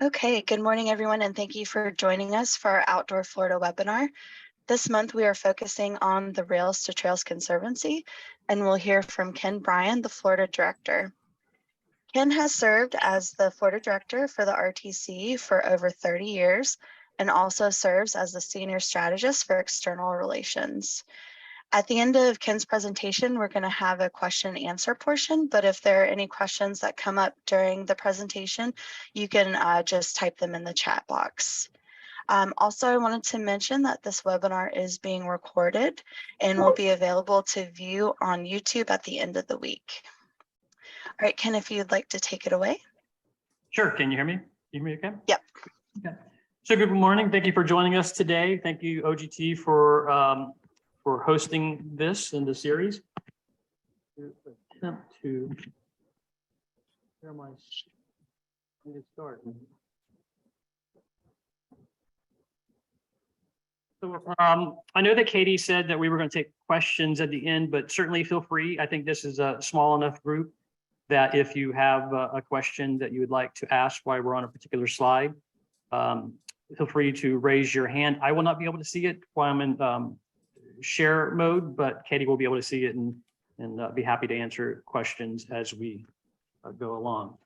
Okay, good morning, everyone, and thank you for joining us for our Outdoor Florida webinar. This month, we are focusing on the Rails to Trails Conservancy, and we'll hear from Ken Bryan, the Florida Director. Ken has served as the Florida Director for the RTC for over 30 years and also serves as the Senior Strategist for External Relations. At the end of Ken's presentation, we're going to have a question and answer portion, but if there are any questions that come up during the presentation, you can just type them in the chat box. Also, I wanted to mention that this webinar is being recorded and will be available to view on YouTube at the end of the week. All right, Ken, if you'd like to take it away. Sure. Can you hear me? You hear me okay? Yep. Okay. So good morning. Thank you for joining us today. Thank you, OGT, for hosting this in the series. Attempt to share my get started. So I know that Katie said that we were going to take questions at the end, but certainly feel free. I think this is a small enough group that if you have a question that you would like to ask while we're on a particular slide, feel free to raise your hand. I will not be able to see it while I'm in share mode, but Katie will be able to see it and be happy to answer questions as we go along.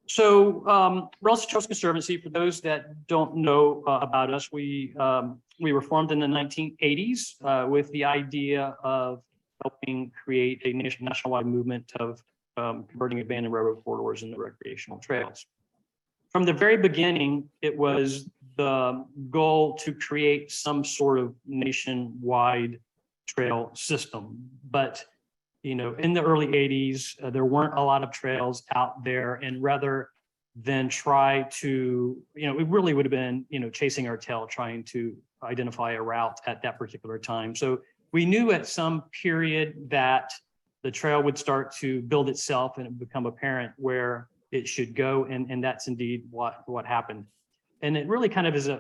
So Rails to Trails Conservancy, for those that don't know about us, we were formed in the 1980s with the idea of helping create a nationwide movement of converting abandoned railroad corridors into recreational trails. From the very beginning, it was the goal to create some sort of nationwide trail system. But, you know, in the early 80s, there weren't a lot of trails out there. And rather than try to, you know, it really would have been, you know, chasing our tail, trying to identify a route at that particular time. So we knew at some period that the trail would start to build itself and it would become apparent where it should go. And that's indeed what happened. And it really kind of is a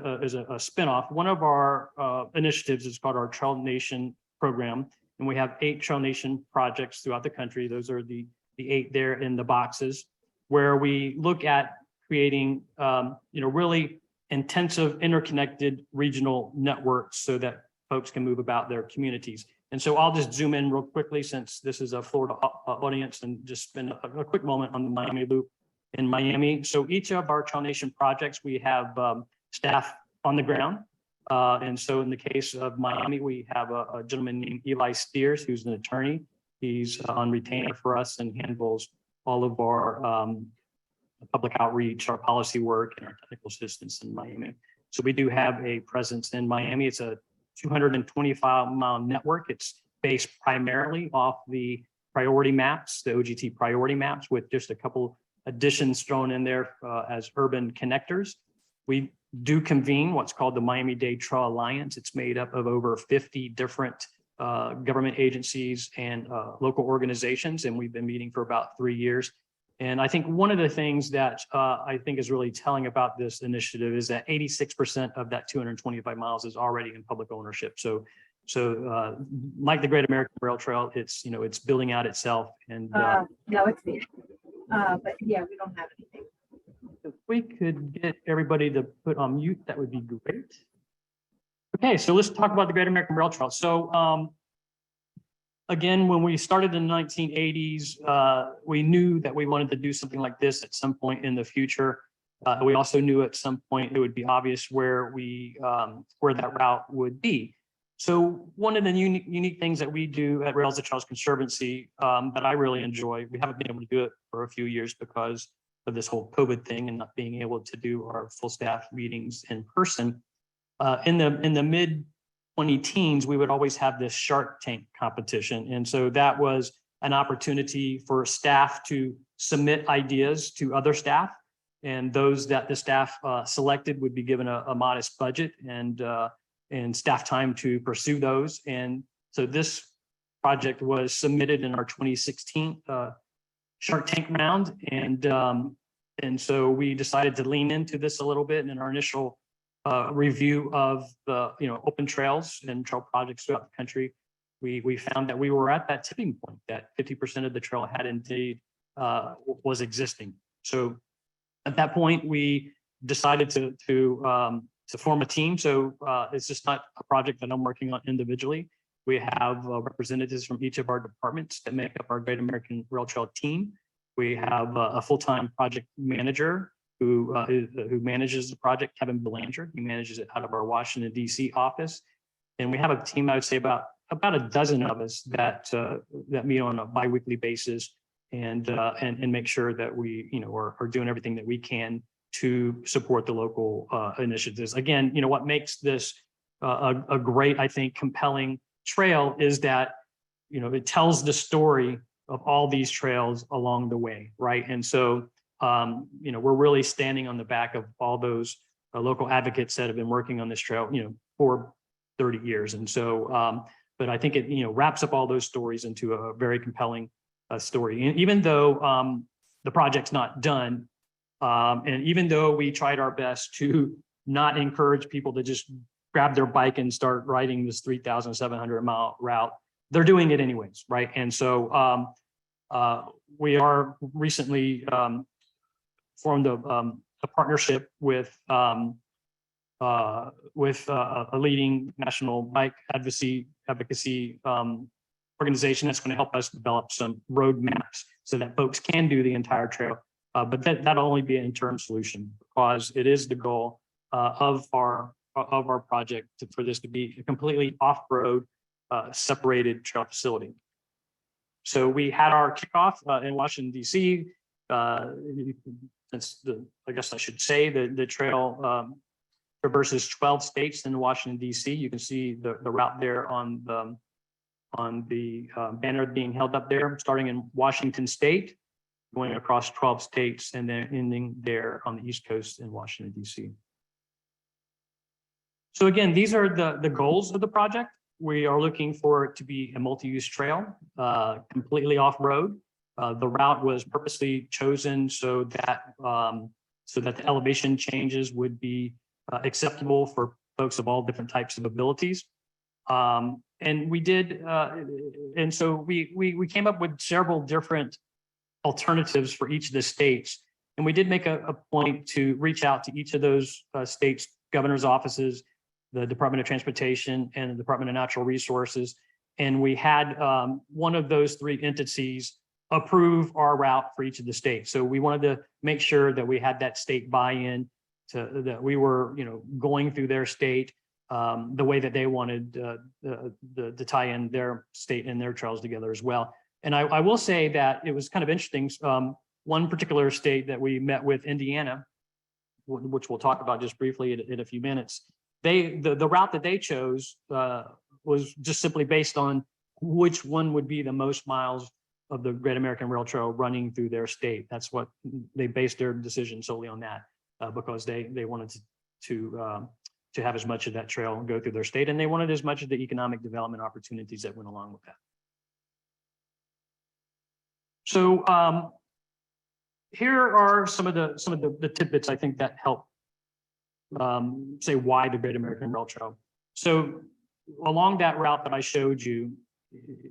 spinoff. One of our initiatives is called our Trail Nation program. And we have 8 Trail Nation projects throughout the country. Those are the 8 there in the boxes, where we look at creating you know, really intensive interconnected regional networks so that folks can move about their communities. And so I'll just zoom in real quickly since this is a Florida audience and just spend a quick moment on the Miami Loop in Miami. So each of our Trail Nation projects, we have staff on the ground. And so in the case of Miami, we have a gentleman named Eli Steers, who's an attorney. He's on retainer for us and handles all of our public outreach, our policy work, and our technical assistance in Miami. So we do have a presence in Miami. It's a 225-mile network. It's based primarily off the priority maps, the OGT priority maps, with just a couple additions thrown in there as urban connectors. We do convene what's called the Miami-Dade Trail Alliance. It's made up of over 50 different government agencies and local organizations, and we've been meeting for about 3 years. And I think one of the things that I think is really telling about this initiative is that 86% of that 225 miles is already in public ownership. So like the Great American Rail Trail, it's, you know, it's building out itself. And no, it's me. But yeah, we don't have anything. If we could get everybody to put on mute, that would be great. Okay, so let's talk about the Great American Rail Trail. So again, when we started in the 1980s, we knew that we wanted to do something like this at some point in the future. We also knew at some point it would be obvious where that route would be. So one of the unique things that we do at Rails to Trails Conservancy that I really enjoy, we haven't been able to do it for a few years because of this whole COVID thing and not being able to do our full staff meetings in person. In the mid 20-teens, we would always have this Shark Tank competition. And so that was an opportunity for staff to submit ideas to other staff. And those that the staff selected would be given a modest budget and staff time to pursue those. And so this project was submitted in our 2016 Shark Tank round. And so we decided to lean into this a little bit. And in our initial review of the open trails and trail projects throughout the country, we found that we were at that tipping point, that 50% of the trail had indeed was existing. So at that point, we decided to form a team. So it's just not a project that I'm working on individually. We have representatives from each of our departments that make up our Great American Rail Trail team. We have a full-time project manager who manages the project, Kevin Belanger. He manages it out of our Washington, D.C. office. And we have a team, I would say about a dozen of us that meet on a biweekly basis and make sure that we, are doing everything that we can to support the local initiatives. Again, what makes this a great, I think, compelling trail is that, it tells the story of all these trails along the way, right? And so, we're really standing on the back of all those local advocates that have been working on this trail, for 30 years. And so, but I think it, wraps up all those stories into a very compelling story. And even though the project's not done, and even though we tried our best to not encourage people to just grab their bike and start riding this 3,700-mile route, they're doing it anyways, right? And so we are recently formed a partnership with a leading national bike advocacy organization that's going to help us develop some road maps so that folks can do the entire trail. But that'll only be an interim solution because it is the goal of our project for this to be a completely off-road separated trail facility. So we had our kickoff in Washington, D.C. I guess I should say the trail traverses 12 states in Washington, D.C. You can see the route there on the banner being held up there, starting in Washington State, going across 12 states, and then ending there on the East Coast in Washington, D.C. So again, these are the goals of the project. We are looking for it to be a multi-use trail, completely off-road. The route was purposely chosen so that the elevation changes would be acceptable for folks of all different types of abilities. And we did, and so we came up with several different alternatives for each of the states. And we did make a point to reach out to each of those states' governor's offices, the Department of Transportation and the Department of Natural Resources. And we had one of those three entities approve our route for each of the states. So we wanted to make sure that we had that state buy-in that we were, going through their state the way that they wanted to tie in their state and their trails together as well. And I will say that it was kind of interesting. One particular state that we met with, Indiana, which we'll talk about just briefly in a few minutes, the route that they chose was just simply based on which one would be the most miles of the Great American Rail Trail running through their state. That's what they based their decision solely on, that because they wanted to have as much of that trail go through their state, and they wanted as much of the economic development opportunities that went along with that. So here are some of the tidbits I think that help say why the Great American Rail Trail. So along that route that I showed you,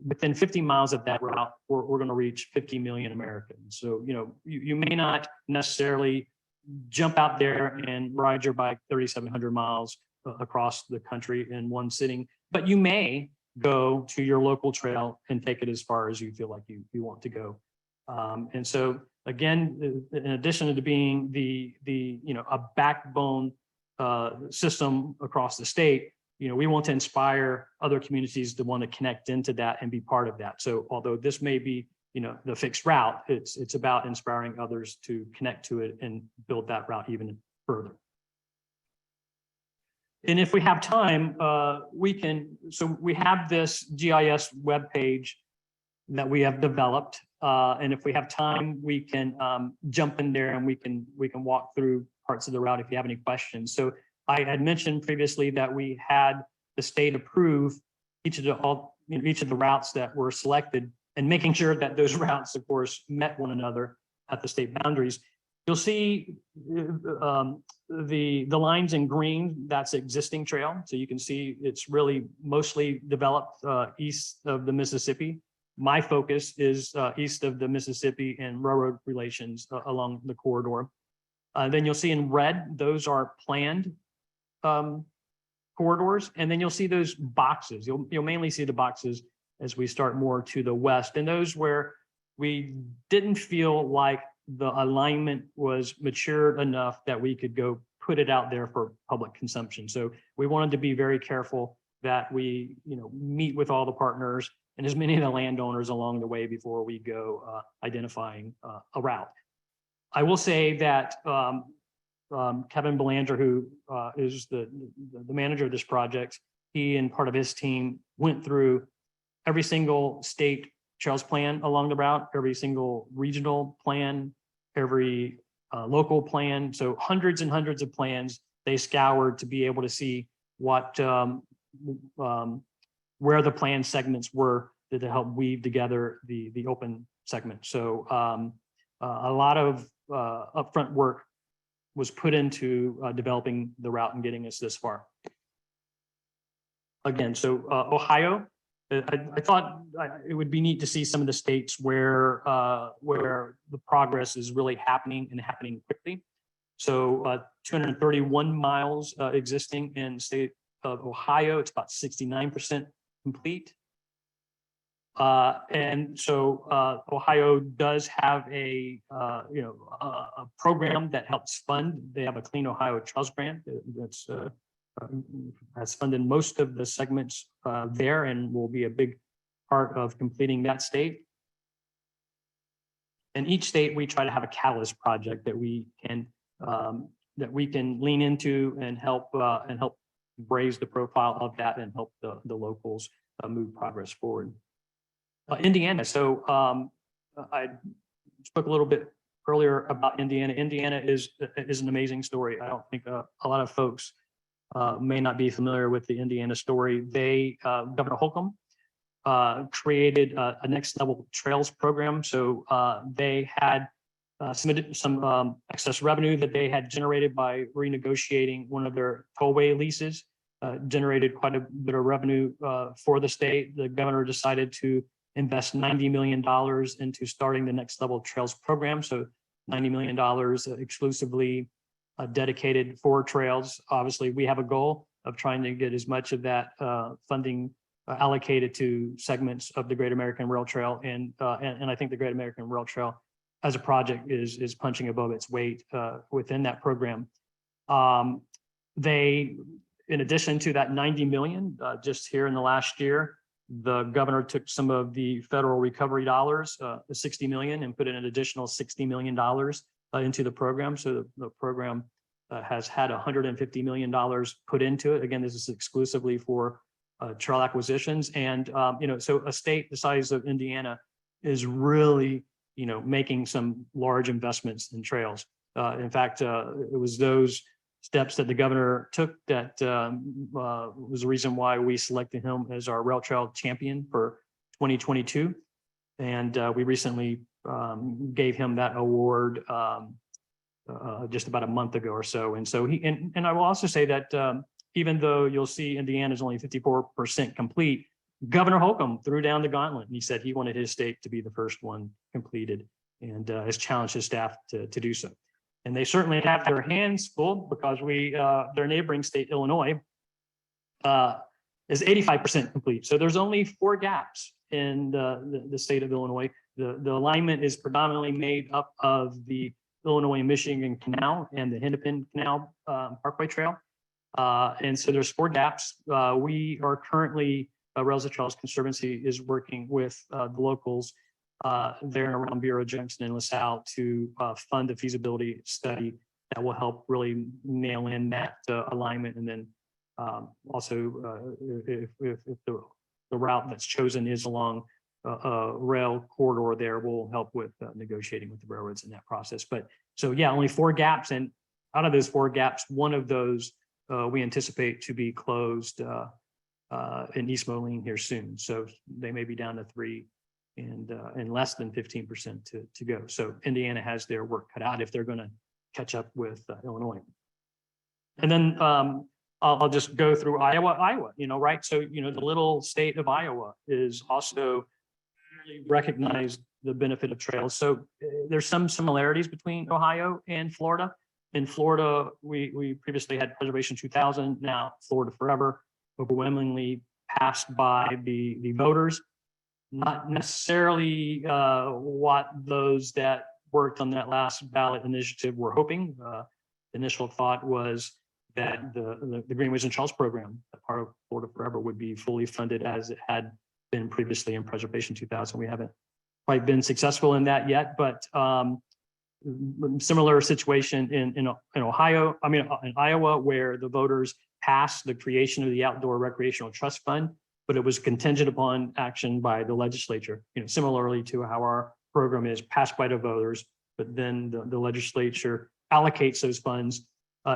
within 50 miles of that route, we're going to reach 50 million Americans. So, you may not necessarily jump out there and ride your bike 3,700 miles across the country in one sitting, but you may go to your local trail and take it as far as you feel like you want to go. And so again, in addition to being a backbone system across the state, we want to inspire other communities to want to connect into that and be part of that. So although this may be, the fixed route, it's about inspiring others to connect to it and build that route even further. And if we have time, so we have this GIS webpage that we have developed. And if we have time, we can jump in there and we can walk through parts of the route if you have any questions. So I had mentioned previously that we had the state approve each of the routes that were selected, and making sure that those routes, of course, met one another at the state boundaries. You'll see the lines in green, that's existing trail. So you can see it's really mostly developed east of the Mississippi. my focus is east of the Mississippi and railroad relations along the corridor. Then you'll see in red, those are planned corridors, and then you'll see those boxes. You'll mainly see the boxes as we start more to the west, and those where we didn't feel like the alignment was mature enough that we could go put it out there for public consumption. So we wanted to be very careful that we, meet with all the partners and as many of the landowners along the way before we go identifying a route. I will say that Kevin Belanger, who is the manager of this project, he and part of his team went through every single state trails plan along the route, every single regional plan, every local plan. So hundreds and hundreds of plans they scoured to be able to see what where the plan segments were to help weave together the open segment. So a lot of upfront work was put into developing the route and getting us this far. Again, so Ohio, I thought it would be neat to see some of the states where the progress is really happening and happening quickly. So 231 miles existing in the state of Ohio. It's about 69% complete. And so Ohio does have a program that helps fund. They have a Clean Ohio Trails Grant that's has funded most of the segments there and will be a big part of completing that state. In each state, we try to have a catalyst project that we can lean into and help raise the profile of that and help the locals move progress forward. Indiana. So I spoke a little bit earlier about Indiana. Indiana is an amazing story. I don't think a lot of folks may not be familiar with the Indiana story. They, Governor Holcomb, created a next level trails program. So they had submitted some excess revenue that they had generated by renegotiating one of their tollway leases, generated quite a bit of revenue for the state. The governor decided to invest $90 million into starting the next level trails program. So $90 million exclusively dedicated for trails. Obviously, we have a goal of trying to get as much of that funding allocated to segments of the Great American Rail Trail, and I think the Great American Rail Trail as a project is punching above its weight within that program. They, in addition to that 90 million, just here in the last year, the governor took some of the federal recovery dollars, the 60 million, and put in an additional $60 million into the program. So the program has had $150 million put into it. Again, this is exclusively for trail acquisitions. And, so a state the size of Indiana is really, making some large investments in trails. In fact, it was those steps that the governor took that was the reason why we selected him as our rail trail champion for 2022. And we recently gave him that award just about a month ago or so. And so and I will also say that even though you'll see Indiana is only 54% complete, Governor Holcomb threw down the gauntlet and he said he wanted his state to be the first one completed, and has challenged his staff to do so. And they certainly have their hands full because their neighboring state, Illinois, is 85% complete. So there's only 4 gaps in the state of Illinois. The alignment is predominantly made up of the Illinois-Michigan Canal and the Hennepin Canal Parkway Trail. And so there's 4 gaps. We are currently, Rails to Trails Conservancy is working with the locals there and around Bureau Junction and LaSalle to fund a feasibility study that will help really nail in that alignment. And then also if the route that's chosen is along a rail corridor there, will help with negotiating with the railroads in that process. But so, yeah, only 4 gaps. And out of those 4 gaps, one of those we anticipate to be closed in East Moline here soon. So they may be down to 3 and less than 15% to go. So Indiana has their work cut out if they're going to catch up with Illinois. And then I'll just go through Iowa, right? So, the little state of Iowa is also really recognized the benefit of trails. So there's some similarities between Ohio and Florida. In Florida, we previously had Preservation 2000, now Florida Forever, overwhelmingly passed by the voters. Not necessarily what those that worked on that last ballot initiative were hoping. The initial thought was that the Greenways and Trails program, a part of Florida Forever, would be fully funded as it had been previously in Preservation 2000. We haven't quite been successful in that yet, but similar situation in Ohio, in Iowa, where the voters passed the creation of the Outdoor Recreational Trust Fund, but it was contingent upon action by the legislature, similarly to how our program is passed by the voters, but then the legislature allocates those funds.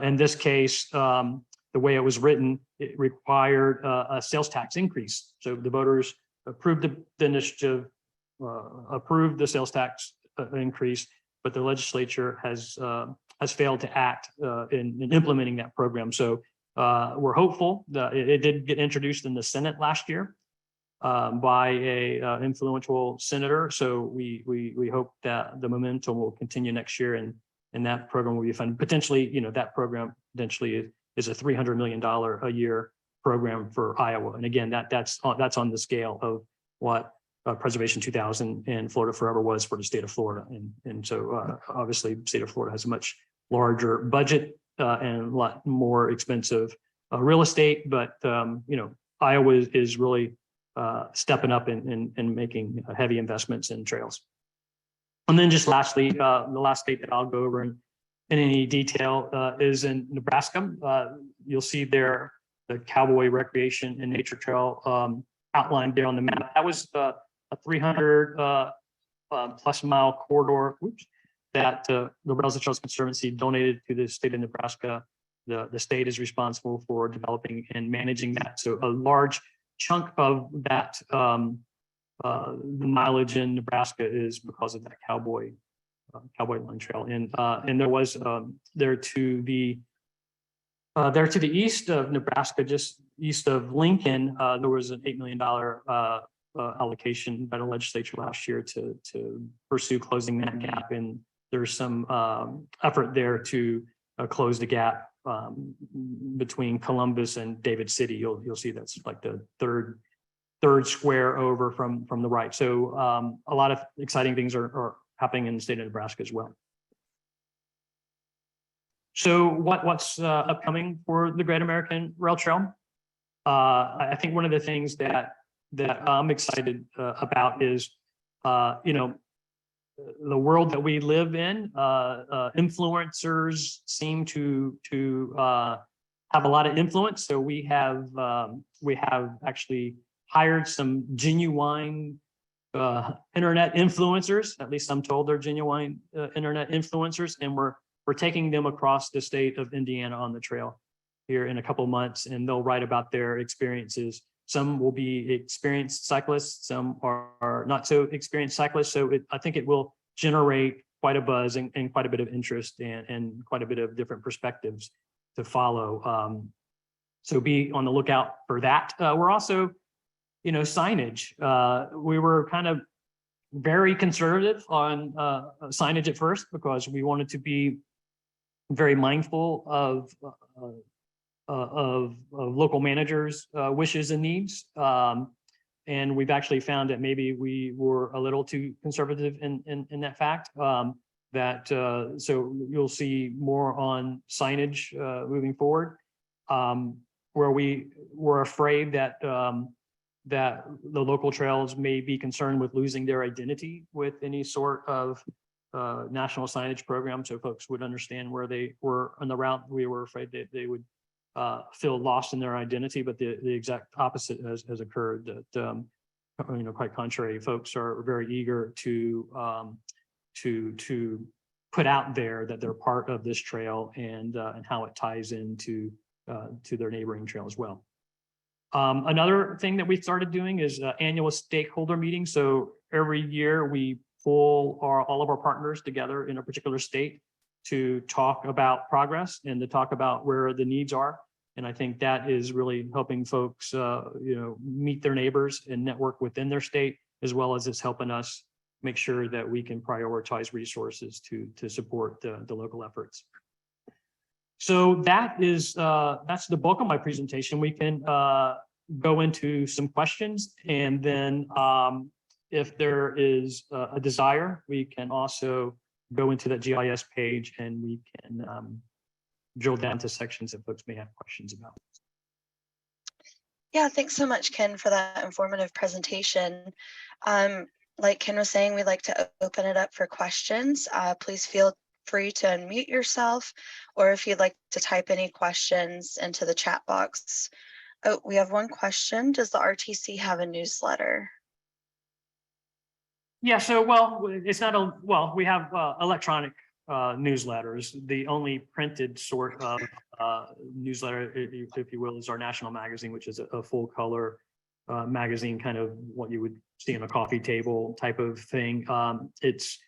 In this case, the way it was written, it required a sales tax increase. So the voters approved the initiative, approved the sales tax increase, but the legislature has failed to act in implementing that program. So we're hopeful that it did get introduced in the Senate last year by a influential senator. So we hope that the momentum will continue next year, and that program will be funded. Potentially, that program potentially is a $300 million a year program for Iowa. And again, that's on the scale of what Preservation 2000 and Florida Forever was for the state of Florida. And so obviously the state of Florida has a much larger budget and a lot more expensive real estate, but Iowa is really stepping up and making heavy investments in trails. And then just lastly, the last state that I'll go over in any detail is in Nebraska. You'll see there the Cowboy Recreation and Nature Trail outlined there on the map. That was a 300 plus mile corridor that the Rails and Trails Conservancy donated to the state of Nebraska. The state is responsible for developing and managing that. So a large chunk of that the mileage in Nebraska is because of that Cowboy Line Trail. And there was there to the east of Nebraska, just east of Lincoln, there was an $8 million allocation by the legislature last year to pursue closing that gap. And there's some effort there to close the gap between Columbus and David City. You'll see that's like the third square over from the right. So a lot of exciting things are happening in the state of Nebraska as well. So what's upcoming for the Great American Rail Trail? I think one of the things that I'm excited about is, the world that we live in. Influencers seem to have a lot of influence. So we have actually hired some genuine internet influencers. At least I'm told they're genuine internet influencers, and we're taking them across the state of Indiana on the trail here in a couple of months, and they'll write about their experiences. Some will be experienced cyclists, some are not so experienced cyclists. So I think it will generate quite a buzz and quite a bit of interest and quite a bit of different perspectives to follow. So be on the lookout for that. We're also, signage. We were kind of very conservative on signage at first because we wanted to be very mindful of local managers' wishes and needs. And we've actually found that maybe we were a little too conservative in that fact. So you'll see more on signage moving forward, where we were afraid that that the local trails may be concerned with losing their identity with any sort of national signage program, so folks would understand where they were on the route. We were afraid that they would feel lost in their identity, but the exact opposite has occurred. That quite contrary, folks are very eager to put out there that they're part of this trail and how it ties into to their neighboring trail as well. Another thing that we started doing is annual stakeholder meetings. So every year we pull all of our partners together in a particular state to talk about progress and to talk about where the needs are. And I think that is really helping folks, meet their neighbors and network within their state as well as it's helping us make sure that we can prioritize resources to support the local efforts. So that's the bulk of my presentation. We can go into some questions, and then if there is a desire, we can also go into the GIS page and we can drill down to sections that folks may have questions about. Yeah, thanks so much, Ken, for that informative presentation. Like Ken was saying, we'd like to open it up for questions. Please feel free to unmute yourself, or if you'd like to type any questions into the chat box. Oh, we have one question. Does the RTC have a newsletter? Yeah, so, well, it's not a, well, we have electronic newsletters. The only printed sort of newsletter, if you will, is our national magazine, which is a full color magazine, kind of what you would see on a coffee table type of thing. It's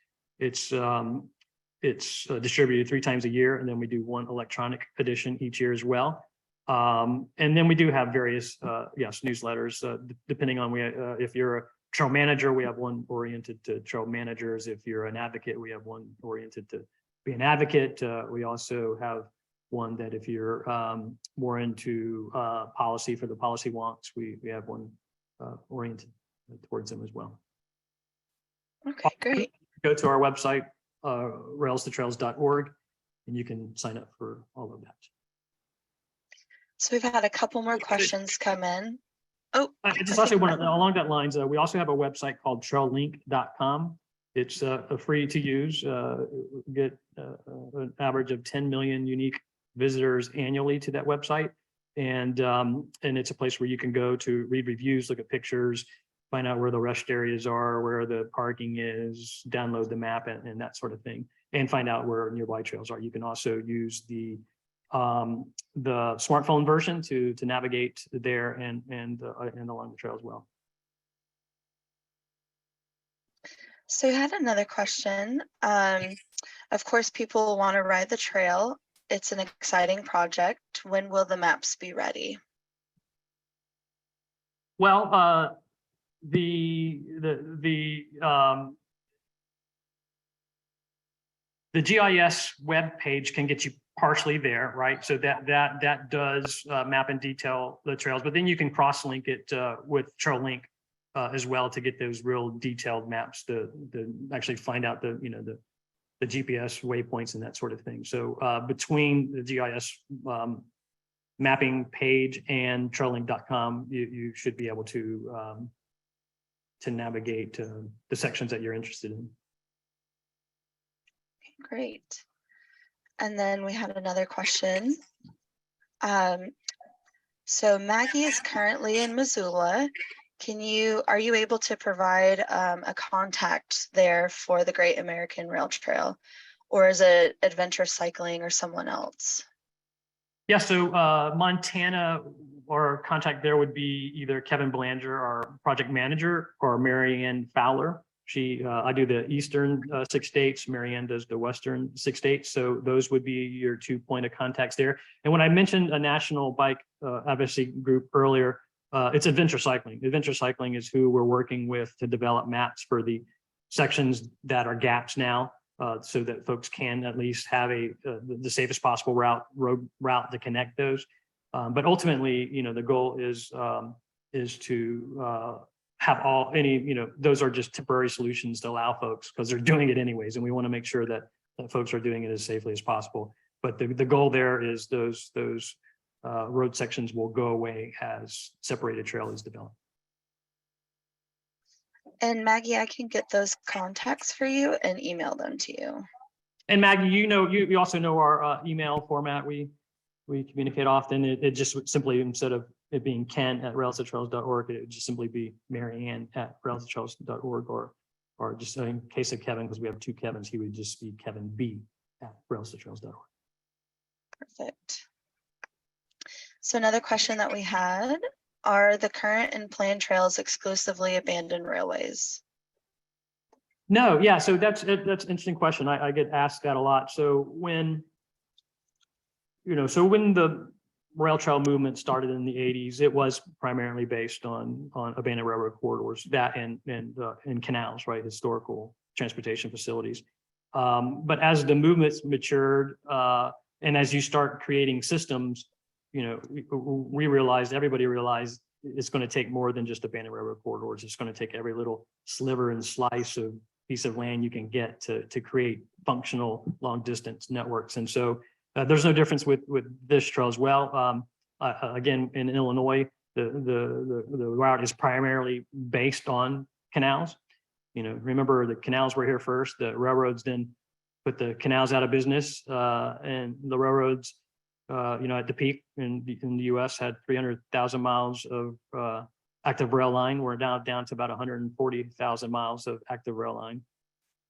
distributed 3 times a year, and then we do one electronic edition each year as well. And then we do have various, yes, newsletters, depending on if you're a trail manager, we have one oriented to trail managers. If you're an advocate, we have one oriented to be an advocate. We also have one that if you're more into policy for the policy wonks, we have one oriented towards them as well. Okay, great. Go to our website, railstotrails.org, and you can sign up for all of that. So we've had a couple more questions come in. Oh, I just also want to, along that lines, we also have a website called traillink.com. It's free to use, get an average of 10 million unique visitors annually to that website. And it's a place where you can go to read reviews, look at pictures, find out where the rest areas are, where the parking is, download the map and that sort of thing, and find out where nearby trails are. You can also use the smartphone version to navigate there and along the trail as well. So we had another question. Of course, people want to ride the trail. It's an exciting project. When will the maps be ready? Well, the GIS web page can get you partially there, right? So that does map and detail the trails, but then you can cross-link it with TrailLink as well to get those real detailed maps to actually find out the GPS waypoints and that sort of thing. So between the GIS mapping page and traillink.com, you should be able to navigate the sections that you're interested in. Great. And then we had another question. So Maggie is currently in Missoula. Are you able to provide a contact there for the Great American Rail Trail, or is it Adventure Cycling or someone else? Yeah, so Montana, our contact there would be either Kevin Belanger, our project manager, or Marianne Fowler. I do the eastern 6 states, Marianne does the western 6 states. So those would be your 2 point of contacts there. And when I mentioned a national bike advocacy group earlier, it's Adventure Cycling. Adventure Cycling is who we're working with to develop maps for the sections that are gaps now, so that folks can at least have the safest possible road route to connect those. But ultimately, the goal is to have those are just temporary solutions to allow folks, because they're doing it anyways, and we want to make sure that folks are doing it as safely as possible. But the goal there is those road sections will go away as separated trail is developed. And Maggie, I can get those contacts for you and email them to you. And Maggie, you also know our email format. We communicate often. It just would simply, instead of it being ken@railstotrails.org, it would just simply be Marianne@railstotrails.org, or just in case of Kevin, because we have 2 Kevins, he would just be Kevin B@railstotrails.org. Perfect. So another question that we had, are the current and planned trails exclusively abandoned railways? No, yeah, so that's an interesting question. I get asked that a lot. So when the rail trail movement started in the 80s, it was primarily based on abandoned railroad corridors, that and canals, right, historical transportation facilities. But as the movements matured, and as you start creating systems, you know, we realized, everybody realized, it's going to take more than just abandoned railroad corridors. It's going to take every little sliver and slice of piece of land you can get to create functional long distance networks. And so there's no difference with this trail as well. Again, in Illinois, the route is primarily based on canals. You know, remember, the canals were here first. The railroads then put the canals out of business, and the railroads, you know, at the peak in the U.S. had 300,000 miles of active rail line. We're now down to about 140,000 miles of active rail line.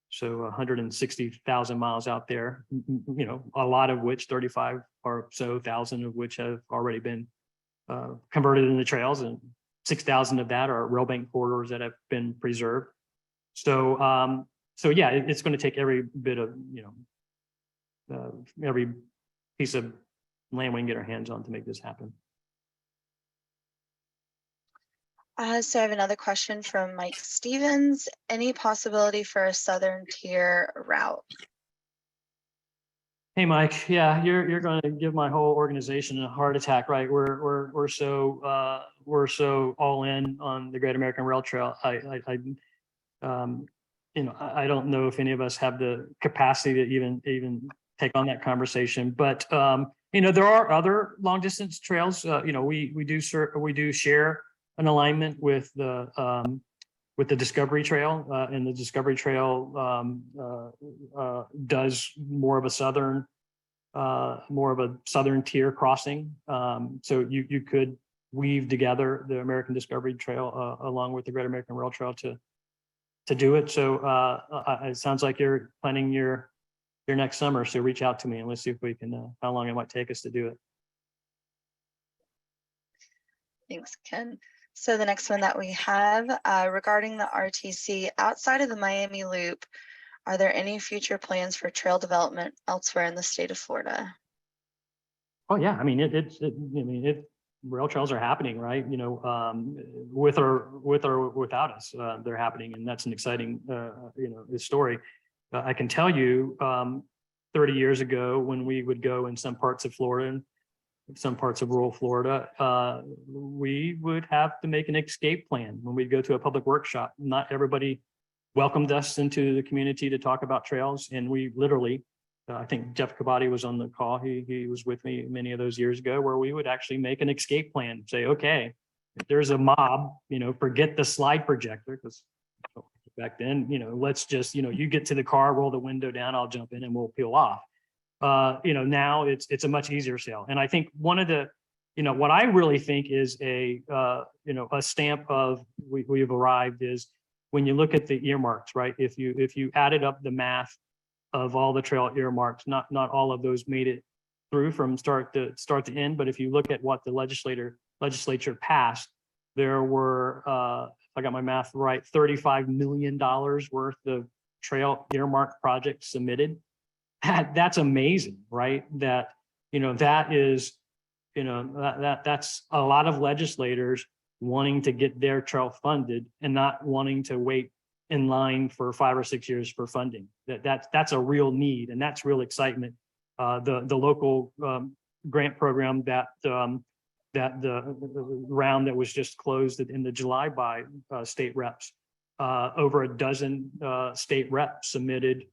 So 160,000 miles out there, you know, a lot of which, 35 or so thousand of which have already been converted into trails, and 6,000 of that are rail bank corridors that have been preserved. So, so yeah, it's going to take every bit of, you know, every piece of land we can get our hands on to make this happen. So I have another question from Mike Stevens. Any possibility for a southern tier route? Hey, Mike. Yeah, you're going to give my whole organization a heart attack, right? We're so all in on the Great American Rail Trail. You know, I don't know if any of us have the capacity to even take on that conversation, but you know, there are other long distance trails. You know, we do share an alignment with the Discovery Trail, and the Discovery Trail does more of a southern tier crossing. So you could weave together the American Discovery Trail along with the Great American Rail Trail to do it. So it sounds like you're planning your next summer. So reach out to me and let's see if we can, how long it might take us to do it. Thanks, Ken. So the next one that we have regarding the RTC outside of the Miami Loop, are there any future plans for trail development elsewhere in the state of Florida? Oh yeah, I mean rail trails are happening, right? You know, with or without us, they're happening, and that's an exciting you know, story. I can tell you, 30 years ago, when we would go in some parts of Florida, some parts of rural Florida, we would have to make an escape plan when we'd go to a public workshop. Not everybody welcomed us into the community to talk about trails, and we literally, I think Jeff Kabati was on the call. He was with me many of those years ago, where we would actually make an escape plan. Say, okay, if there's a mob, you know, forget the slide projector, because back then, you know, let's just, you know, you get to the car, roll the window down, I'll jump in and we'll peel off. You know, now it's a much easier sale. And I think one of the, you know, what I really think is a, you know, a stamp of we've arrived is when you look at the earmarks, right? If you added up the math of all the trail earmarks, not all of those made it through from start to end. But if you look at what the legislature passed, there were, if I got my math right, $35 million worth of trail earmark projects submitted. That's amazing, right? That, you know, that is, you know, that's a lot of legislators wanting to get their trail funded and not wanting to wait in line for 5 or 6 years for funding. That's a real need, and that's real excitement. The local grant program that the round that was just closed in the July by state reps, over a dozen state reps submitted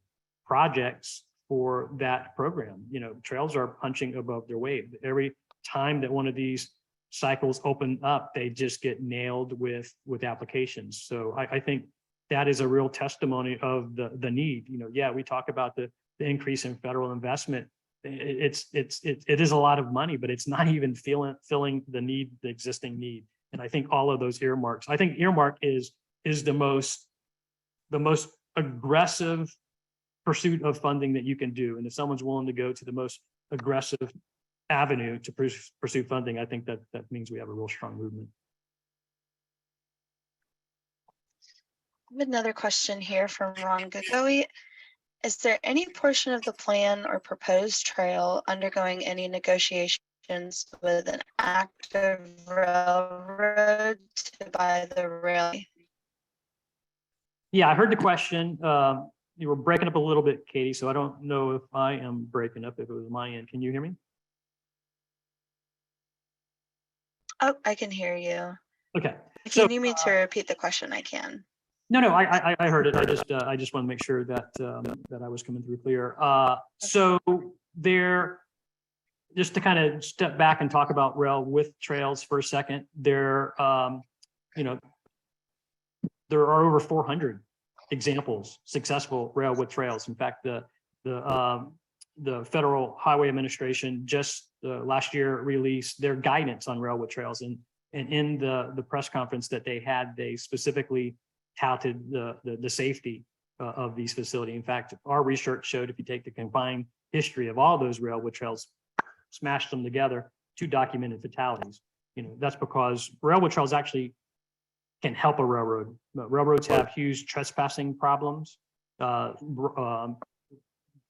projects for that program. You know, trails are punching above their weight. Every time that one of these cycles open up, they just get nailed with applications. So I think that is a real testimony of the need. You know, yeah, we talk about the increase in federal investment. It is a lot of money, but it's not even filling the existing need. And I think all of those earmarks, I think earmark is the most aggressive pursuit of funding that you can do. And if someone's willing to go to the most aggressive avenue to pursue funding, I think that means we have a real strong movement. I have another question here from Ron Gagowi. Is there any portion of the plan or proposed trail undergoing any negotiation with an active railroad to buy the rail. Yeah, I heard the question. You were breaking up a little bit, Katie, so I don't know if I am breaking up, if it was my end. Can you hear me? Oh, I can hear you. Okay. If So you need me to repeat the question, I can. no, I heard it. I just want to make sure that that I was coming through clear. So there, just to kind of step back and talk about rail with trails for a second, there, you know, there are over 400 examples, successful rail with trails. In fact, the Federal Highway Administration just last year released their guidance on rail with trails, and in the press conference that they had, they specifically touted the safety of these facilities. In fact, our research showed if you take the combined history of all those rail with trails, smashed them together, 2 documented fatalities. You know, that's because rail with trails actually can help a railroad. But railroads have huge trespassing problems.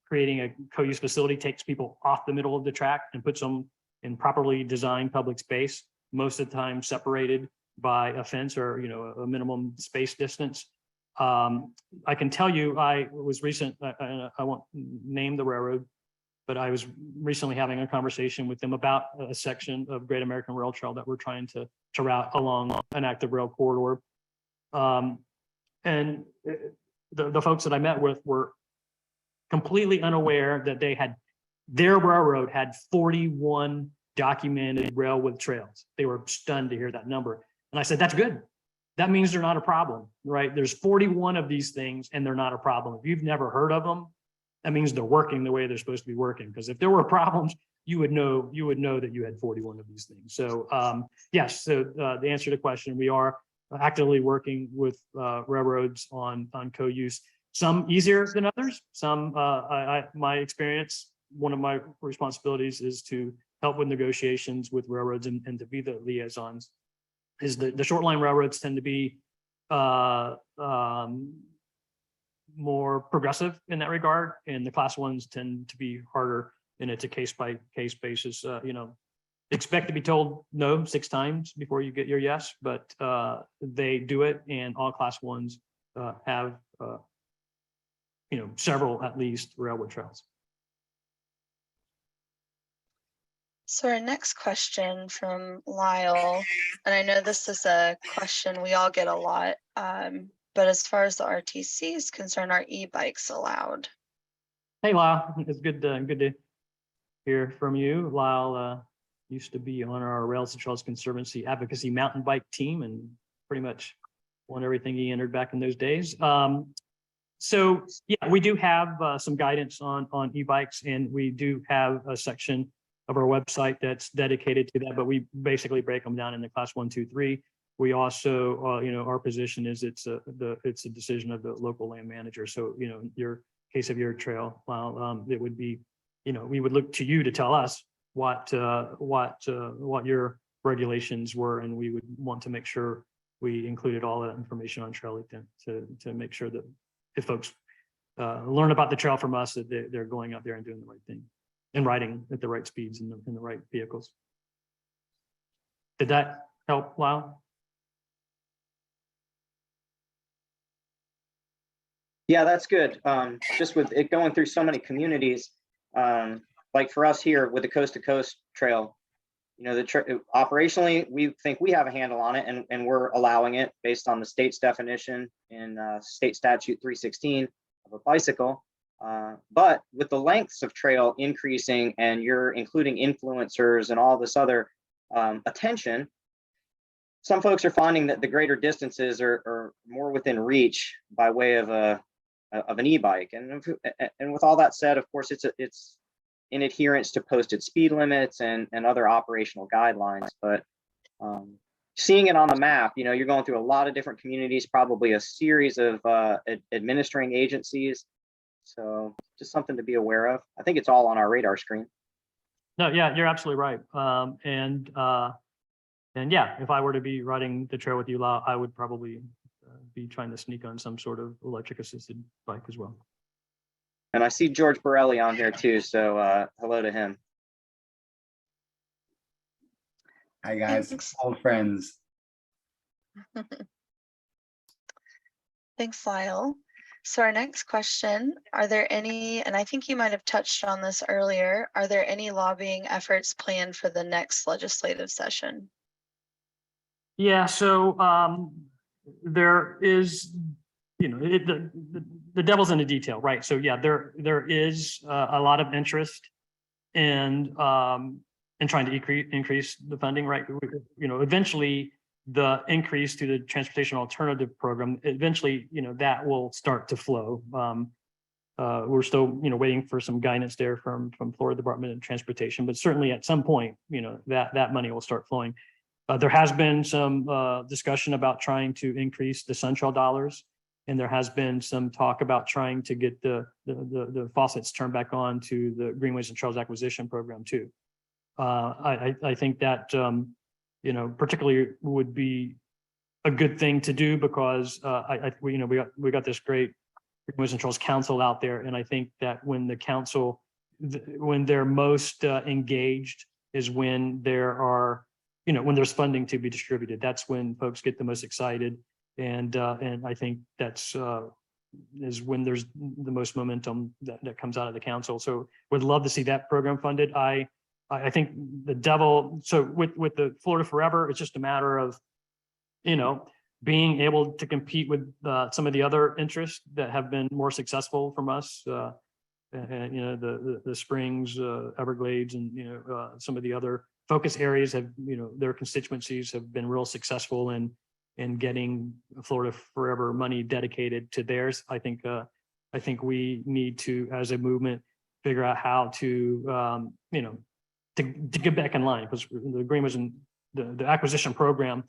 Creating a co-use facility takes people off the middle of the track and puts them in properly designed public space, most of the time separated by a fence or, you know, a minimum space distance. I can tell you, I was I won't name the railroad, but I was recently having a conversation with them about a section of Great American Rail Trail that we're trying to route along an active rail corridor. And the folks that I met with were completely unaware that their railroad had 41 documented rail with trails. They were stunned to hear that number. And I said, that's good. That means they're not a problem, right? There's 41 of these things and they're not a problem. If you've never heard of them, that means they're working the way they're supposed to be working. Because if there were problems, you would know that you had 41 of these things. So yes, so the answer to the question, we are actively working with railroads on co-use. Some easier than others. Some, my experience, one of my responsibilities is to help with negotiations with railroads and to be the liaisons. Is the short line railroads tend to be more progressive in that regard, and the class ones tend to be harder, and it's a case by case basis. You know, expect to be told no 6 times before you get your yes, but they do it, and all class ones have you know, several at least railroad trails. So our next question from Lyle, and I know this is a question we all get a lot, but as far as the RTC is concerned, are e-bikes allowed? Hey, Lyle, it's good to hear from you. Lyle used to be on our Rails to Trails Conservancy Advocacy mountain bike team and pretty much won everything he entered back in those days. So yeah, we do have some guidance on e-bikes, and we do have a section of our website that's dedicated to that, but we basically break them down into class 1, 2, 3. We also, you know, our position is it's a decision of the local land manager. So, you know, your case of your trail, well, it would be, you know, we would look to you to tell us what your regulations were, and we would want to make sure we included all that information on Trail to make sure that if folks learn about the trail from us, that they're going out there and doing the right thing and riding at the right speeds in the right vehicles. Did that help, Lyle? Yeah, that's good. Just with it going through so many communities, like for us here with the Coast to Coast Trail, you know, operationally, we think we have a handle on it, and we're allowing it based on the state's definition in state statute 316 of a bicycle. But with the lengths of trail increasing and you're including influencers and all this other attention, some folks are finding that the greater distances are more within reach by way of an e-bike. And with all that said, of course, it's in adherence to posted speed limits and other operational guidelines. But seeing it on the map, you know, you're going through a lot of different communities, probably a series of administering agencies. So just something to be aware of. I think it's all on our radar screen. No, yeah, you're absolutely right. And yeah, if I were to be riding the trail with you, Lyle, I would probably be trying to sneak on some sort of electric assisted bike as well. And I see George Borelli on here too, so hello to him. Hi, guys. Thanks. Old friends. Thanks, Lyle. So our next question, are there any, and I think you might have touched on this earlier, are there any lobbying efforts planned for the next legislative session? Yeah, so there is, the devil's in the detail, right? So yeah, there is a lot of interest in trying to increase the funding, right? Eventually the increase to the transportation alternative program, eventually, that will start to flow. We're still, waiting for some guidance there from Florida Department of Transportation, but certainly at some point, that money will start flowing. There has been some discussion about trying to increase the SunTrail dollars, and there has been some talk about trying to get the faucets turned back on to the Greenways and Trails Acquisition Program too. I think that particularly would be a good thing to do because we got this great Greenways and Trails Council out there, and I think that when the council, when they're most engaged is when there are, when there's funding to be distributed. That's when folks get the most excited, and I think that's is when there's the most momentum that comes out of the council. So would love to see that program funded. I think the devil, so with the Florida Forever, it's just a matter of, being able to compete with some of the other interests that have been more successful from us. And, the Springs, Everglades, and, some of the other focus areas have, their constituencies have been real successful in getting Florida Forever money dedicated to theirs. I think we need to, as a movement, figure out how to, to get back in line, because the Greenways and the acquisition program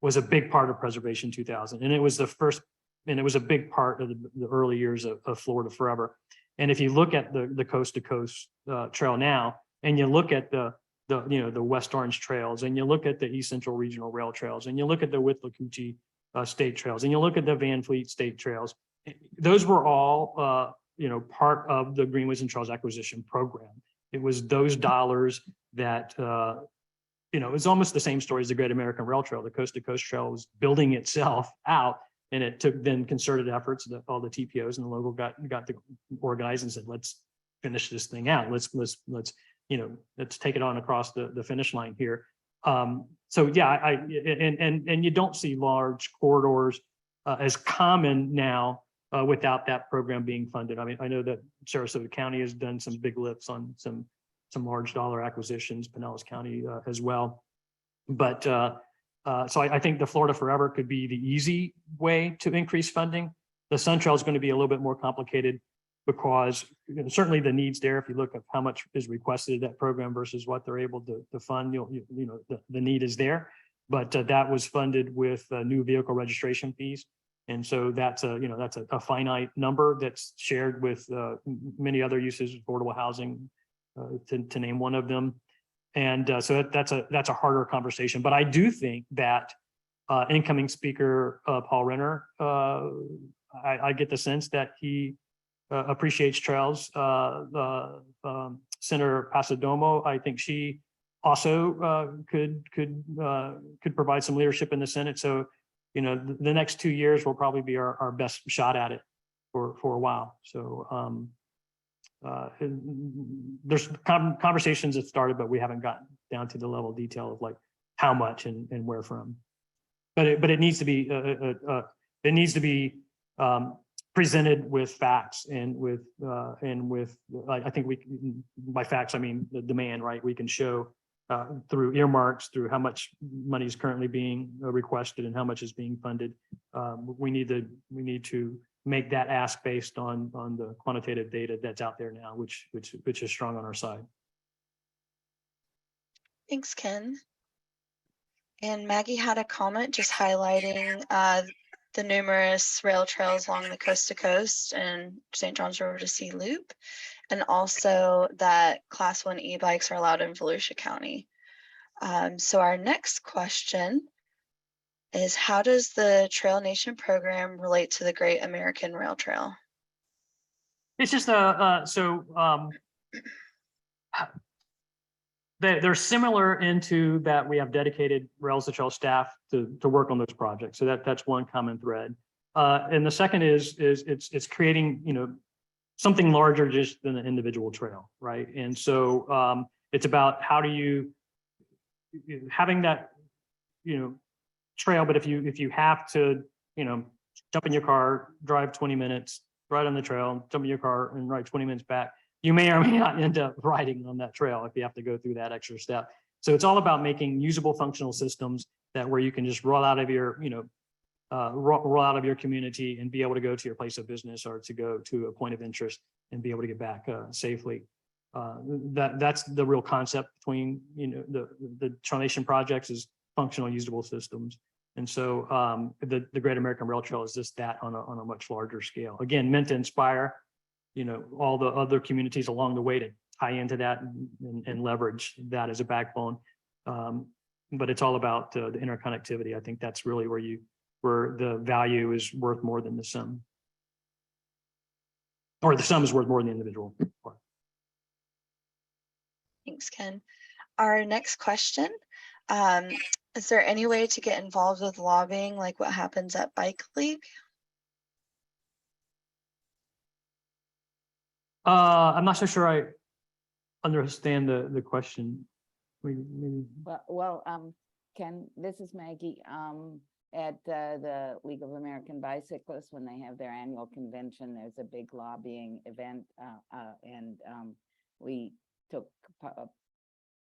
was a big part of Preservation 2000. And it was the first, and it was a big part of the early years of Florida Forever. And if you look at the coast to coast trail now, and you look at the West Orange trails, and you look at the East Central Regional Rail trails, and you look at the Withlacoochee state trails, and you look at the Van Fleet state trails, those were all, part of the Greenways and Trails Acquisition Program. It was those dollars that, it's almost the same story as the Great American Rail Trail. The Coast to Coast Trail was building itself out, and it took then concerted efforts that all the TPOs and the local got to organize and said, let's finish this thing out. Let's take it on across the finish line here. So yeah, and you don't see large corridors as common now without that program being funded. I mean, I know that Sarasota County has done some big lifts on some large dollar acquisitions, Pinellas County as well. But so I think the Florida Forever could be the easy way to increase funding. The SunTrail is going to be a little bit more complicated because certainly the needs there, if you look at how much is requested of that program versus what they're able to fund, the need is there. But that was funded with new vehicle registration fees. And so that's a finite number that's shared with many other uses, affordable housing, to name one of them. And so that's a harder conversation. But I do think that incoming speaker Paul Renner, I get the sense that he appreciates trails. Senator Pasadomo, I think she also could provide some leadership in the Senate. So the next 2 years will probably be our best shot at it for a while. So there's conversations that started, but we haven't gotten down to the level of detail of like how much and where from. But it needs to be presented with facts and with I think we can, by facts I mean the demand, right? We can show through earmarks, through how much money is currently being requested and how much is being funded. We need to make that ask based on the quantitative data that's out there now, which is strong on our side. Thanks, Ken. And Maggie had a comment just highlighting the numerous rail trails along the coast to coast and St. John's River to Sea Loop, and also that Class 1 e-bikes are allowed in Volusia County. So our next question is, how does the Trail Nation program relate to the Great American Rail Trail? It's just they're similar into that we have dedicated Rails to Trail staff to work on those projects. So that's one common thread. And the second is it's creating, you know, something larger just than an individual trail, right? And so it's about how do you having that, you know, trail, but if you have to, you know, jump in your car, drive 20 minutes, ride on the trail, jump in your car and ride 20 minutes back, you may or may not end up riding on that trail if you have to go through that extra step. So it's all about making usable functional systems that where you can just roll out of your, you know, roll out of your community and be able to go to your place of business or to go to a point of interest and be able to get back safely. That's the real concept between, you know, the Trail Nation projects is functional usable systems. And so the Great American Rail Trail is just that on a much larger scale. Again, meant to inspire, you know, all the other communities along the way to tie into that and leverage that as a backbone. But it's all about the interconnectivity. I think that's really where the value is worth more than the sum. Or the sum is worth more than the individual. Thanks, Ken. Our next question, is there any way to get involved with lobbying, like what happens at Bike League? I'm not so sure I understand the question. Maybe. Ken, this is Maggie. At the League of American Bicyclists, when they have their annual convention, there's a big lobbying event, and we took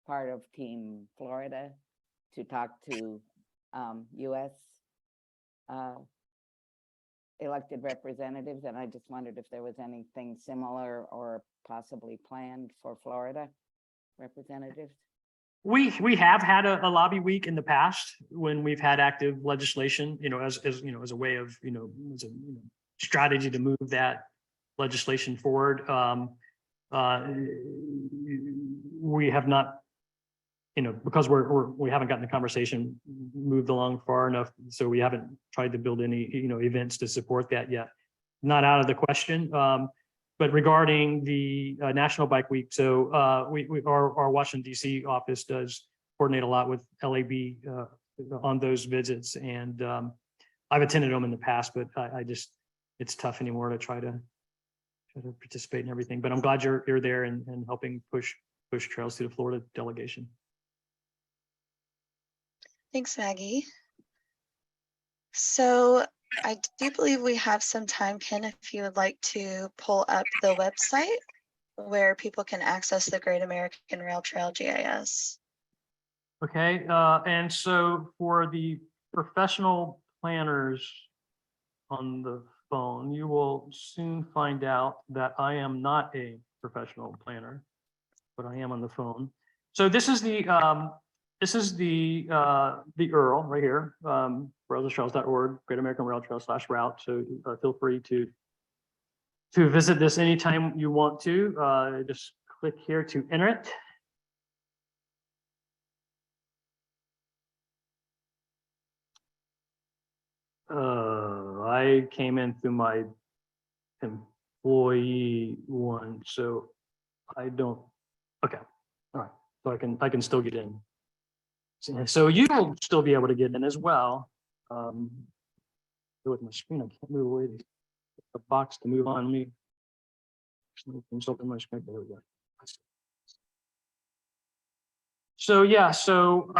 part of Team Florida to talk to U.S. Elected representatives, and I just wondered if there was anything similar or possibly planned for Florida representatives. We have had a lobby week in the past when we've had active legislation, you know, as you know, as a way of, you know, as a strategy to move that legislation forward. We have not, you know, because we haven't gotten the conversation moved along far enough, so we haven't tried to build any, you know, events to support that yet. Not out of the question. But regarding the National Bike Week, so our Washington DC office does coordinate a lot with LAB on those visits, and I've attended them in the past, but I just it's tough anymore to try to participate in everything. But I'm glad you're there and helping push trails to the Florida delegation. Thanks, Maggie. So I do believe we have some time, Ken, if you would like to pull up the website where people can access the Great American Rail Trail GIS. Okay, and so for the professional planners on the phone, you will soon find out that I am not a professional planner, but I am on the phone. So this is the URL right here, railstrails.org, Great American Rail Trail /route. So feel free to visit this anytime you want to. Just click here to enter it. I came in through my employee one, so I don't. Okay, all right. So I can still get in. So you will still be able to get in as well. With my screen, I can't move away the box to move on. Let me open my screen. There we go. So yeah, so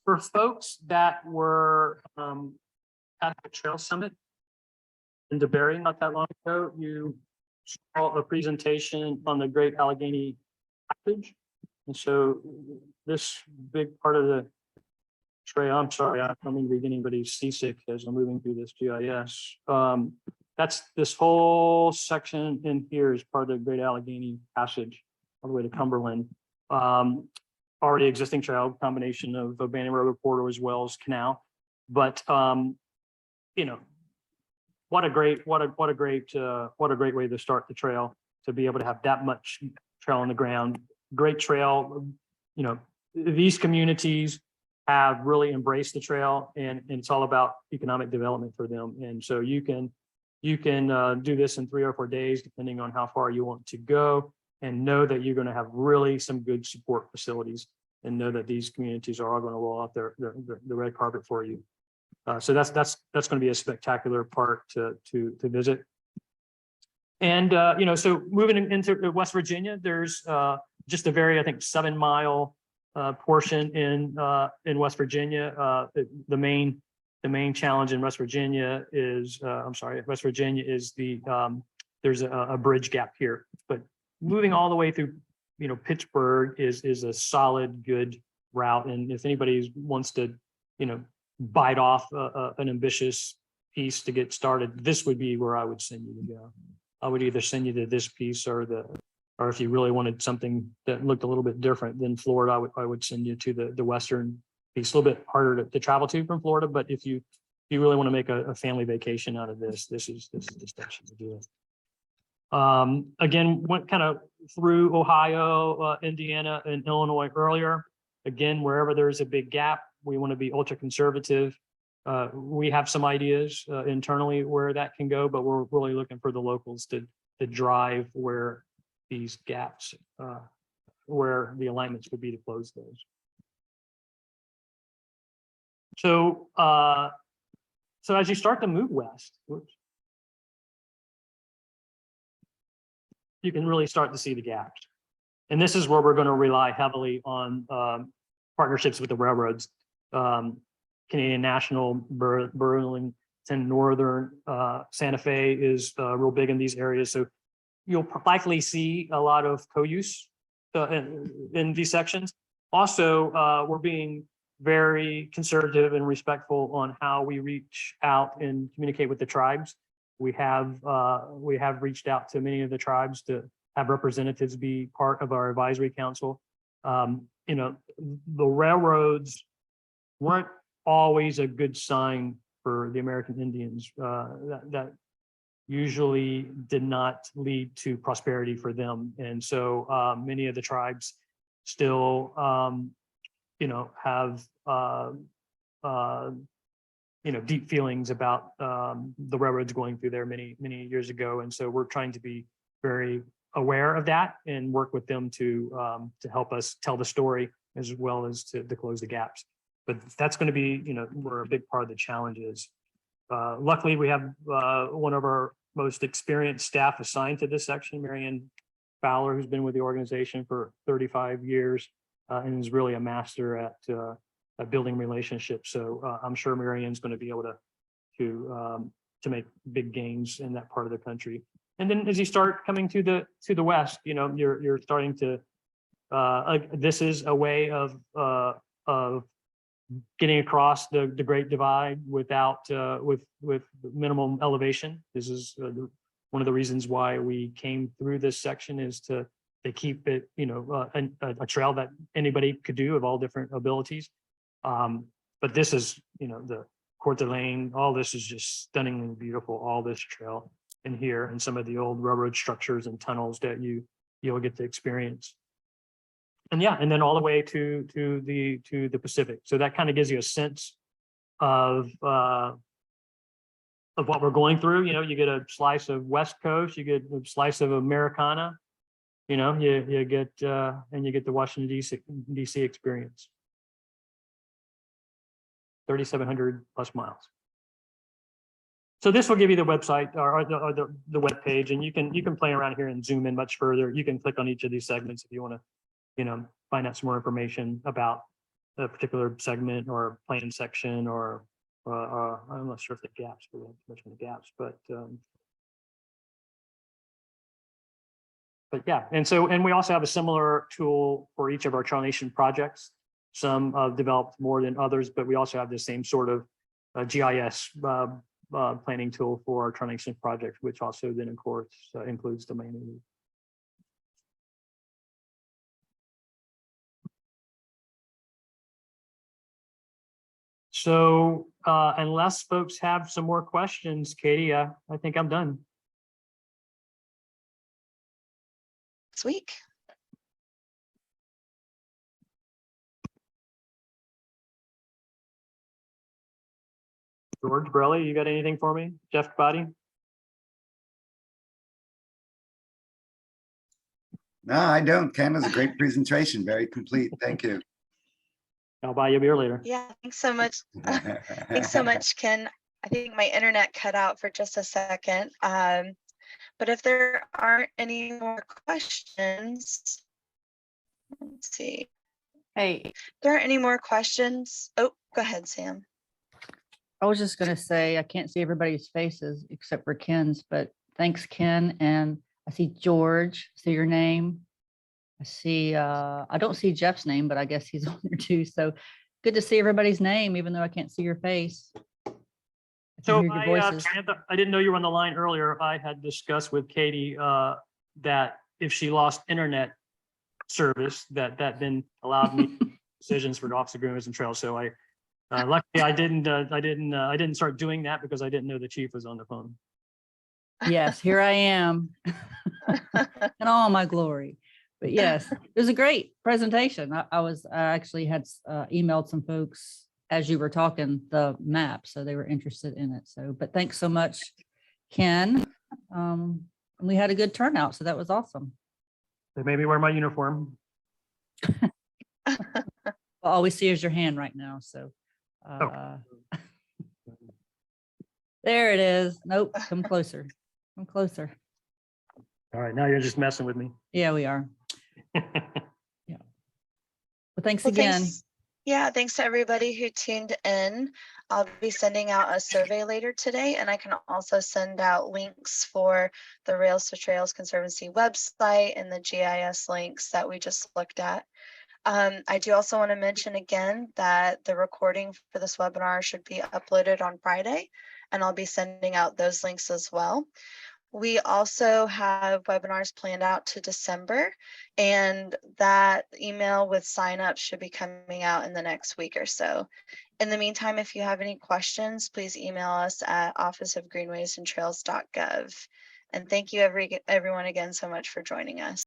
for folks that were at the Trail Summit in DeBerry not that long ago, you saw a presentation on the Great Allegheny Passage. And so this big part of the trail, I'm sorry, I don't mean to get anybody seasick as I'm moving through this GIS. That's this whole section in here is part of the Great Allegheny Passage all the way to Cumberland. Already existing trail, combination of abandoned railroad corridor as well as canal. But you know, what a great way to start the trail, to be able to have that much trail on the ground. Great trail. You know, these communities have really embraced the trail, and it's all about economic development for them. And so you can do this in 3 or 4 days, depending on how far you want to go. and know that you're going to have really some good support facilities, and know that these communities are all going to roll out the red carpet for you. So that's going to be a spectacular part to visit. And so moving into West Virginia, there's just a very, I think, 7-mile portion in West Virginia. The main challenge in West Virginia is West Virginia is there's a bridge gap here, but moving all the way through Pittsburgh is a solid, good route. And if anybody wants to bite off an ambitious piece to get started, this would be where I would send you to go. I would either send you to this piece or if you really wanted something that looked a little bit different than Florida, I would send you to the western piece. A little bit harder to travel to from Florida, but if you really want to make a family vacation out of this is the station to do it. Again, went kind of through Ohio, Indiana, and Illinois earlier. Again, wherever there's a big gap, we want to be ultra conservative. We have some ideas internally where that can go, but we're really looking for the locals to drive where these gaps, where the alignments would be to close those. So, so as you start to move west, you can really start to see the gaps. And this is where we're going to rely heavily on partnerships with the railroads. Canadian National, Burlington Northern, Santa Fe is real big in these areas. So you'll likely see a lot of co-use in these sections. Also, we're being very conservative and respectful on how we reach out and communicate with the tribes. We have reached out to many of the tribes to have representatives be part of our advisory council. The railroads weren't always a good sign for the American Indians. That usually did not lead to prosperity for them. And so many of the tribes still, have, deep feelings about the railroads going through there many years ago. And so we're trying to be very aware of that and work with them to help us tell the story as well as to close the gaps. But that's going to be, where a big part of the challenge is. Luckily, we have one of our most experienced staff assigned to this section, Marianne Fowler, who's been with the organization for 35 years and is really a master at building relationships. So I'm sure Marianne's going to be able to make big gains in that part of the country. And then as you start coming to the west, you're starting to. This is a way of getting across the Great Divide without with minimum elevation. This is one of the reasons why we came through this section, is to keep it, a trail that anybody could do of all different abilities. But this is, the Coeur d'Alene, all this is just stunningly beautiful, all this trail in here and some of the old railroad structures and tunnels that you'll get to experience. And yeah, and then all the way to the Pacific. So that kind of gives you a sense of what we're going through. You get a slice of West Coast, you get a slice of Americana, you get the Washington DC experience. 3,700 plus miles. So this will give you the website or the web page, and you can play around here and zoom in much further. You can click on each of these segments if you want to, find out some more information about a particular segment or plan section, or I'm not sure if the gaps, we won't mention the gaps, but yeah. And we also have a similar tool for each of our Trail Nation projects. Some developed more than others, but we also have the same sort of GIS planning tool for our Trail Nation project, which also then, of course, includes domain. So unless folks have some more questions, Katie, I think I'm done. This week. George Brelli, you got anything for me? Jeff Body? No, I don't. Ken, it was a great presentation. Very complete. Thank you. I'll buy you a beer later. Yeah, thanks so much. Thanks so much, Ken. I think my internet cut out for just a second. But if there aren't any more questions, let's see. Hey, If there aren't any more questions, oh, go ahead, Sam. I was just gonna say, I can't see everybody's faces except for Ken's, but thanks, Ken. And I see George, see your name. I see, I don't see Jeff's name, but I guess he's on there too. So good to see everybody's name, even though I can't see your face. I can So hear your voices. Samantha, I didn't know you were on the line earlier. I had discussed with Katie that if she lost internet service, that then allowed me decisions for Office of Greenways and Trails. So I luckily I didn't start doing that because I didn't know the chief was on the phone. Yes, here I am in all my glory. But yes, it was a great presentation. I actually had emailed some folks as you were talking the map, so they were interested in it. So, but thanks so much, Ken. And we had a good turnout, so that was awesome. They made me wear my uniform. All we see is your hand right now, so. There it is. Nope, come closer. Come closer. All right, now you're just messing with me. Yeah, we are. Yeah. Well, thanks Well, again. thanks. Yeah, thanks to everybody who tuned in. I'll be sending out a survey later today, and I can also send out links for the Rails to Trails Conservancy website and the GIS links that we just looked at. I do also want to mention again that the recording for this webinar should be uploaded on Friday, and I'll be sending out those links as well. We also have webinars planned out to December, and that email with signups should be coming out in the next week or so. In the meantime, if you have any questions, please email us at officeofgreenwaysandtrails.gov. And thank you everyone again so much for joining us.